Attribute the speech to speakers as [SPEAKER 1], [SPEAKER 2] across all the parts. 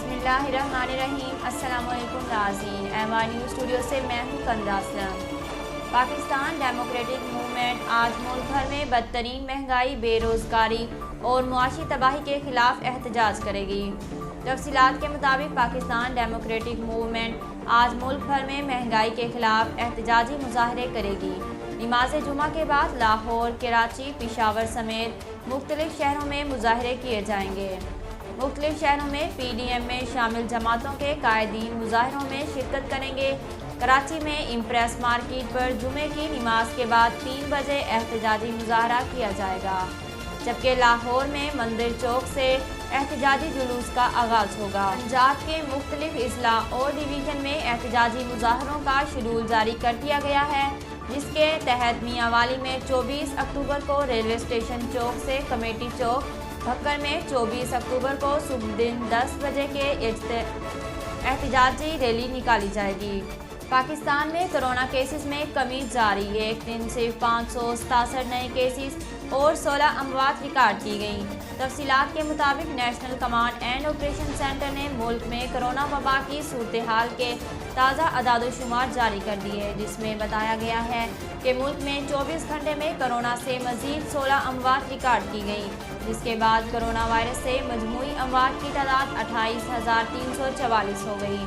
[SPEAKER 1] बिस्मिल्लाहिर्रहमानिर्रहीम। अस्सलाम वालेकुम नाज़रीन, एमआर न्यूज़ स्टूडियो से मैं हूँ कंदा असलम। पाकिस्तान डेमोक्रेटिक मूवमेंट आज मुल्क भर में बदतरीन महंगाई, बेरोज़गारी और मुआशी तबाही के खिलाफ एहतजाज करेगी। तफसीलात के मुताबिक पाकिस्तान डेमोक्रेटिक मूवमेंट आज मुल्क भर में महंगाई के खिलाफ एहतजाजी मुजाहरे करेगी। नमाज जुमा के बाद लाहौर, कराची, पेशावर समेत मुख्तलिफ शहरों में मुजाहरे किए जाएंगे। मुख्तलिफ शहरों में PDM में शामिल जमातों के कायदीन मुजाहरों में शिरकत करेंगे। कराची में इम्प्रेस मार्केट पर जुमे की नमाज के बाद 3 बजे एहतजाजी मुजाहरा किया जाएगा, जबकि लाहौर में मंदिर चौक से एहतजाजी जुलूस का आगाज़ होगा। पंजाब के मुख्तलिफ अजला और डिवीज़न में एहतजाजी मुजाहरों का शेड्यूल जारी कर दिया गया है, जिसके तहत मियांवाली में 24 अक्टूबर को रेलवे स्टेशन चौक से कमेटी चौक, भक्कर में 24 अक्टूबर को सुबह दिन 10 बजे के एहतजाजी रैली निकाली जाएगी। पाकिस्तान में कोरोना केसेस में कमी जारी, एक दिन से 567 नए केसेस और 16 अमवात रिकॉर्ड की गई। तफसीलात के मुताबिक national command and operation centre ने मुल्क में कोरोना वबा की सूरत हाल के ताज़ा अदाद-ओ-शुमार जारी कर दिए, जिसमें बताया गया है कि मुल्क में 24 घंटे में कोरोना से मजीद 16 अमवात रिकॉर्ड की गई, जिसके बाद कोरोना वायरस से मजमूई अमवात की तादाद 28,344 हो गई।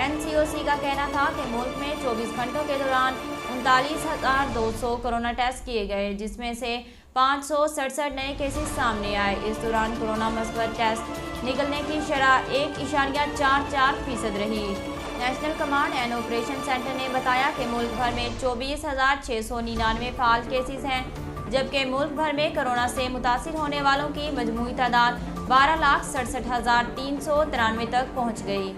[SPEAKER 1] NCOC का कहना था कि मुल्क में 24 घंटों के दौरान 39,200 कोरोना टेस्ट किए गए, जिसमें से 567 नए केसेस सामने आए। इस दौरान कोरोना मस्बत टेस्ट निकलने की शरह 1.44% रही। National command and operation centre ने बताया कि मुल्क भर में 24,699 फाल केसेस हैं, जबकि मुल्क भर में कोरोना से मुतासिर होने वालों की मजमूई तादाद 12,67,393 तक पहुँच गई।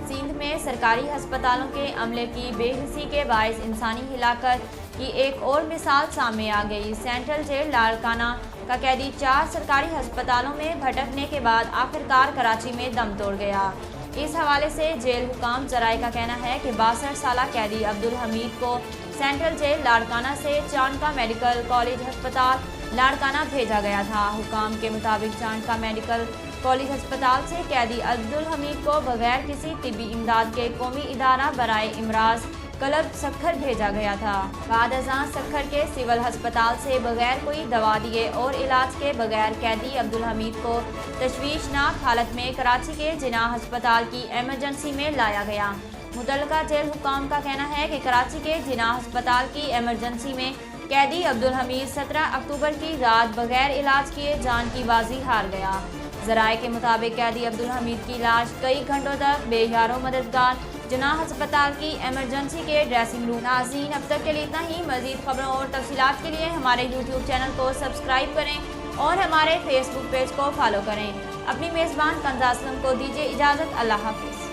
[SPEAKER 1] सिंध में सरकारी हस्पतालों के अमले की बेहिसी के बायस इंसानी हिलाकत की एक और मिसाल सामने आ गई। सेंट्रल जेल लाड़काना का कैदी 4 सरकारी हस्पतालों में भटकने के बाद आखिरकार कराची में दम तोड़ गया। इस हवाले से जेल हुकाम जराए का कहना है कि 62 साला कैदी अब्दुल हमीद को सेंट्रल जेल लाड़काना से चांदका मेडिकल कॉलेज अस्पताल लाड़काना भेजा गया था। हुकाम के मुताबिक चांदका मेडिकल कॉलेज अस्पताल से कैदी अब्दुल हमीद को बगैर किसी तिब्बी इमदाद के कौमी इदारा बराए इमराज क्लब सक्खर भेजा गया था। बाद अज़ां सक्खर के सिविल अस्पताल से बगैर कोई दवा दिए और इलाज के बगैर कैदी अब्दुल हमीद को तशवीशनाक हालत में कराची के जिना अस्पताल की एमरजेंसी में लाया गया। मुतल्लिका जेल हुकाम का कहना है कि कराची के जिना अस्पताल की एमरजेंसी में कैदी अब्दुल हमीद 17 अक्टूबर की रात बगैर इलाज किए जान की बाजी हार गया। ज़राए के मुताबिक कैदी अब्दुल हमीद की लाश कई घंटों तक बेयारो मददगार जिनाह अस्पताल की एमरजेंसी के ड्रेसिंग रूम। नाज़रीन, अब तक के लिए इतना ही। मज़ीद खबरों और तफसीलात के लिए हमारे YouTube चैनल को सब्सक्राइब करें और हमारे Facebook पेज को फॉलो करें। अपनी मेज़बान कंदा असलम को दीजिए इजाज़त। अल्लाह हाफ़िज़।